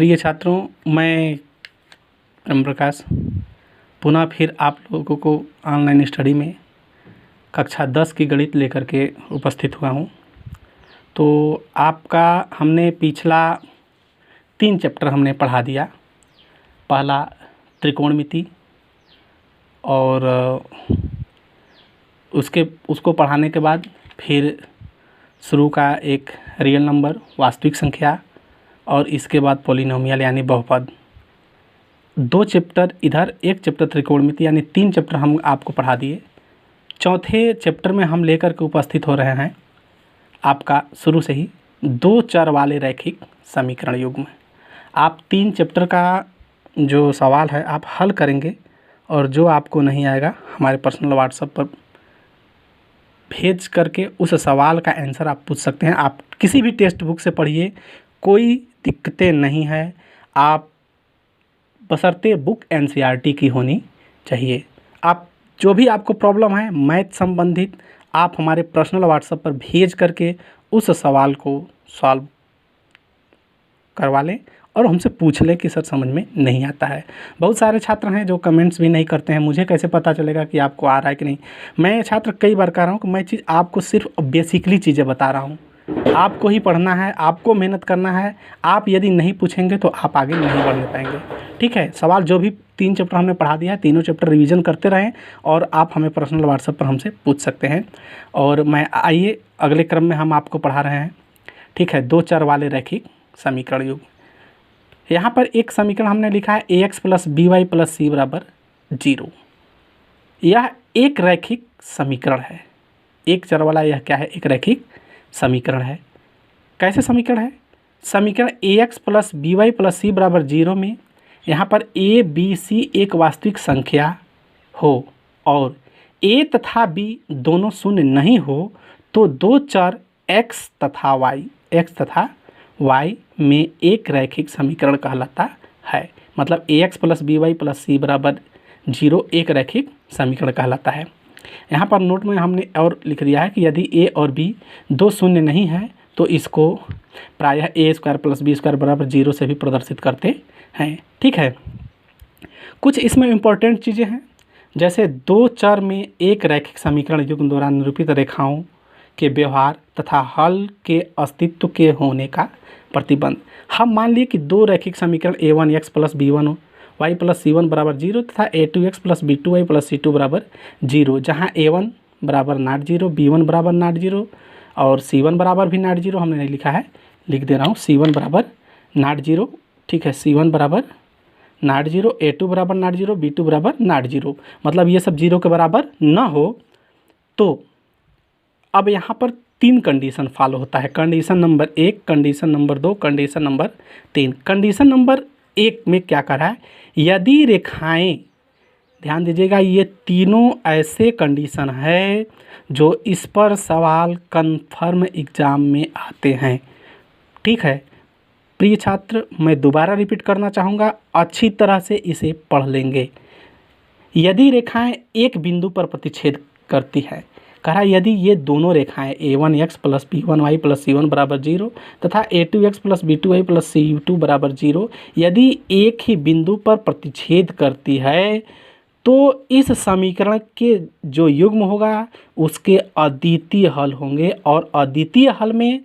प्रिय छात्रों, मैं ओम प्रकाश पुनः फिर आप लोगों को ऑनलाइन स्टडी में कक्षा 10 की गणित लेकर के उपस्थित हुआ हूँ। तो आपका हमने पिछला 3 चैप्टर हमने पढ़ा दिया। पहला त्रिकोणमिति और उसको पढ़ाने के बाद फिर शुरू का एक रियल नंबर वास्तविक संख्या और इसके बाद पॉलिनोमियल यानी बहुपद। 2 चैप्टर इधर, 1 चैप्टर त्रिकोणमिति यानी 3 चैप्टर हम आपको पढ़ा दिए। चौथे चैप्टर में हम लेकर के उपस्थित हो रहे हैं आपका शुरू से ही 2 चर वाले रैखिक समीकरण युग्म। आप 3 चैप्टर का जो सवाल है आप हल करेंगे और जो आपको नहीं आएगा हमारे पर्सनल व्हाट्सएप पर भेज करके उस सवाल का आंसर आप पूछ सकते हैं। आप किसी भी टेक्स्ट बुक से पढ़िए, कोई दिक्कतें नहीं है। आप बशर्ते बुक एनसीईआरटी की होनी चाहिए। आप जो भी आपको प्रॉब्लम है मैथ संबंधित आप हमारे पर्सनल व्हाट्सएप पर भेज करके उस सवाल को सॉल्व करवा लें और हमसे पूछ लें कि सर समझ में नहीं आता है। बहुत सारे छात्र हैं जो कमेंट्स भी नहीं करते हैं। मुझे कैसे पता चलेगा कि आपको आ रहा है कि नहीं। मैं छात्र कई बार कह रहा हूँ कि मैं चीज़ आपको सिर्फ बेसिकली चीज़ें बता रहा हूँ। आपको ही पढ़ना है, आपको मेहनत करना है। आप यदि नहीं पूछेंगे तो आप आगे नहीं बढ़ पाएंगे। ठीक है, सवाल जो भी 3 चैप्टर हमने पढ़ा दिया है, तीनों चैप्टर रिवीजन करते रहें और आप हमें पर्सनल व्हाट्सएप पर हमसे पूछ सकते हैं। और मैं आइए अगले क्रम में हम आपको पढ़ा रहे हैं। ठीक है, 2 चर वाले रैखिक समीकरण युग्म। यहाँ पर एक समीकरण हमने लिखा है ax + by + c = 0। यह एक रैखिक समीकरण है। एक चर वाला यह क्या है? एक रैखिक समीकरण है। कैसे समीकरण है? समीकरण ax + by + c = 0 में यहाँ पर a b c एक वास्तविक संख्या हो और a तथा b दोनों शून्य नहीं हो तो 2 चर x तथा y में एक रैखिक समीकरण कहलाता है। मतलब ax + by + c = 0 एक रैखिक समीकरण कहलाता है। यहाँ पर नोट में हमने और लिख दिया है कि यदि a और b दो शून्य नहीं है तो इसको प्रायः a² + b² = 0 से भी प्रदर्शित करते हैं। ठीक है, कुछ इसमें इम्पोर्टेंट चीज़ें हैं, जैसे 2 चर में एक रैखिक समीकरण युग्म द्वारा निरूपित रेखाओं के व्यवहार तथा हल के अस्तित्व के होने का प्रतिबंध। हम मान लिए कि 2 रैखिक समीकरण a1x + b1y + c1 = 0 तथा a2x + b2y + c2 = 0, जहाँ a1 = नॉट 0, b1 = नॉट 0 और c1 बराबर भी नॉट 0। हमने नहीं लिखा है, लिख दे रहा हूँ, c1 = नॉट 0। ठीक है, c1 = not 0, a2 = not 0, b2 = not 0। मतलब ये सब 0 के बराबर ना हो तो अब यहाँ पर 3 कंडीशन फॉलो होता है। Condition number 1, condition number 2, condition number 3। Condition number 1 में क्या कर रहा है? यदि रेखाएं, ध्यान दीजिएगा, ये तीनों ऐसे कंडीशन है जो इस पर सवाल कन्फर्म एग्ज़ाम में आते हैं। ठीक है प्रिय छात्र, मैं दोबारा रिपीट करना चाहूँगा, अच्छी तरह से इसे पढ़ लेंगे। यदि रेखाएं एक बिंदु पर प्रतिच्छेद करती है, कहा यदि ये दोनों रेखाएं a1x + b1y + c1 = 0 तथा a2x + b2y + c2 = 0 यदि एक ही बिंदु पर प्रतिच्छेद करती है तो इस समीकरण के जो युग्म होगा उसके अद्वितीय हल होंगे और अद्वितीय हल में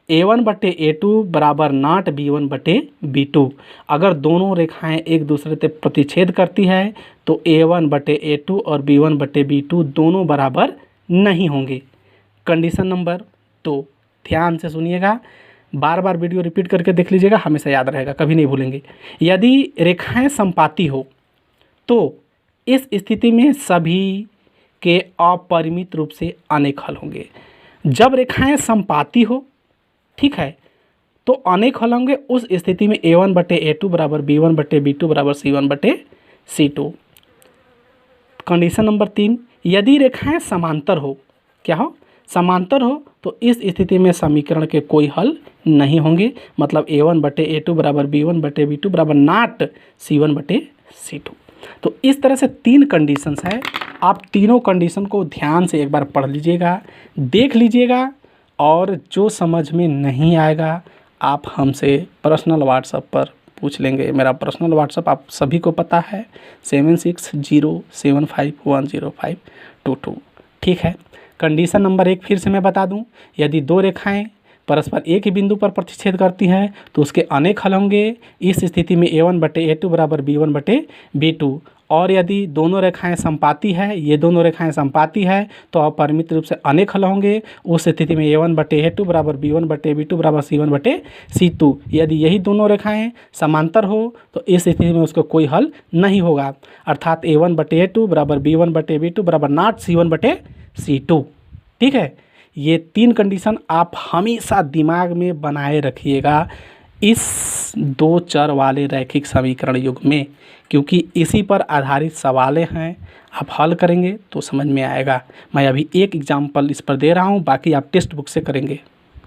a1/a2 = नॉट b1/b2। अगर दोनों रेखाएं एक दूसरे से प्रतिच्छेद करती है तो a1/a2 और b1/b2 दोनों बराबर नहीं होंगे। कंडीशन नंबर 2, ध्यान से सुनिएगा, बार बार वीडियो रिपीट करके देख लीजिएगा, हमेशा याद रहेगा, कभी नहीं भूलेंगे। यदि रेखाएं समपाती हो तो इस स्थिति में सभी के अपरिमित रूप से अनेक हल होंगे। जब रेखाएं समपाती हो, ठीक है, तो अनेक हल होंगे। उस स्थिति में a1/a2 = b1/b2 = c1/c2। Condition number 3, यदि रेखाएं समांतर हो, क्या हो? समांतर हो तो इस स्थिति में समीकरण के कोई हल नहीं होंगे। मतलब a1/a2 = b1/b2 = नॉट c1/c2। तो इस तरह से 3 कंडीशंस है। आप तीनों कंडीशन को ध्यान से एक बार पढ़ लीजिएगा, देख लीजिएगा और जो समझ में नहीं आएगा आप हमसे पर्सनल व्हाट्सएप पर पूछ लेंगे। मेरा पर्सनल व्हाट्सअप आप सभी को पता है 7607510522। ठीक है। कंडीशन नंबर 1 फिर से मैं बता दूं, यदि दो रेखाएं परस्पर एक ही बिंदु पर प्रतिच्छेद करती हैं तो उसके अनेक हल होंगे। इस स्थिति में a1/a2 बराबर b1/b2। और यदि दोनों रेखाएं समपाती है, ये दोनों रेखाएं समपाती है तो अपरिमित रूप से अनेक हल होंगे। उस स्थिति में a1/a2 बराबर b1/b2 बराबर c1/c2। यदि यही दोनों रेखाएं समांतर हो तो इस स्थिति में उसका कोई हल नहीं होगा, अर्थात a1/a2 बराबर b1/b2 बराबर नॉट c1/c2। ठीक है। ये 3 कंडीशन आप हमेशा दिमाग में बनाए रखिएगा इस 2 चर वाले रैखिक समीकरण युग में, क्योंकि इसी पर आधारित सवालें हैं। आप हल करेंगे तो समझ में आएगा। मैं अभी एक एग्जाम्पल इस पर दे रहा हूँ, बाकी आप टेक्स्ट बुक से करेंगे।